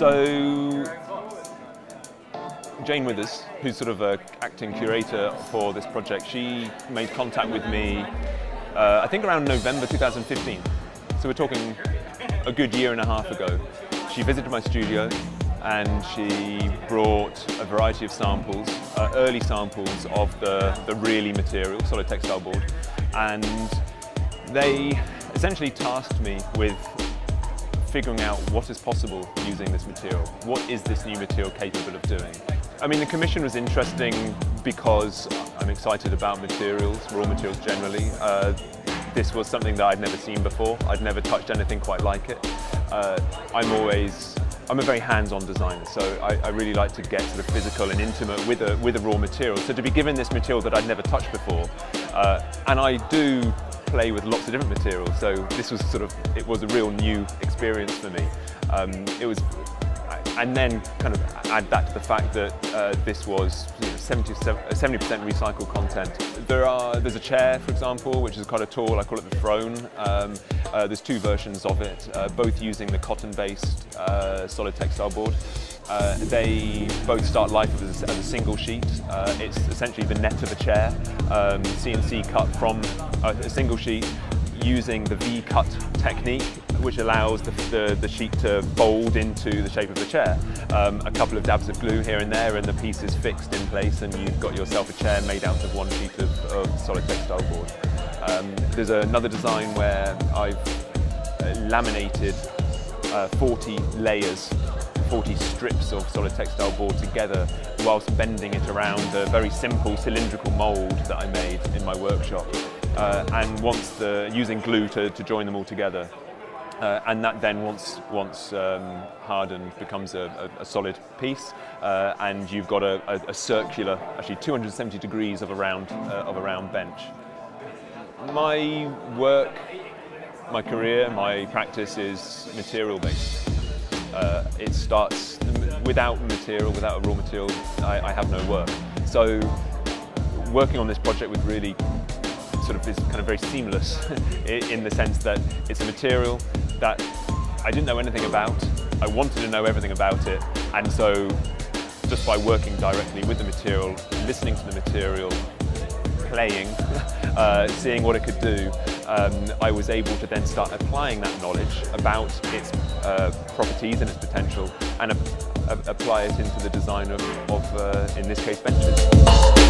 So Jane Withers, who's sort of an acting curator for this project, she made contact with me, I think around November 2015. So we're talking a good year and a half ago. She visited my studio and she brought a variety of samples, early samples of the Really material, solid textile board, and they essentially tasked me with figuring out what is possible using this material. What is this new material capable of doing? I mean, the commission was interesting because I'm excited about materials, raw materials generally. This was something that I'd never seen before. I'd never touched anything quite like it. I'm a very hands-on designer, so I really like to get sort of physical and intimate with a raw material. So to be given this material that I'd never touched before, and I do play with lots of different materials, so this was it was a real new experience for me. And then kind of add that to the fact that this was 70% recycled content. There's a chair, for example, which is quite a tall, I call it the throne. There's two versions of it, both using the cotton-based solid textile board. They both start life as a single sheet. It's essentially the net of a chair, CNC cut from a single sheet using the V-cut technique, which allows the sheet to fold into the shape of the chair. A couple of dabs of glue here and there and the piece is fixed in place and you've got yourself a chair made out of one sheet of solid textile board. There's another design where I've laminated 40 layers, 40 strips of solid textile board together whilst bending it around a very simple cylindrical mould that I made in my workshop. And using glue to join them all together. And that then, once hardened, becomes a solid piece, and you've got a circular, actually 270 degrees of a round bench. My work, my career, my practice is material-based. It starts without material, without a raw material, I have no work. So working on this project with Really is kind of very seamless in the sense that it's a material that I didn't know anything about. I wanted to know everything about it, and so just by working directly with the material, listening to the material, playing, seeing what it could do, I was able to then start applying that knowledge about its properties and its potential and apply it into the design of in this case, benches.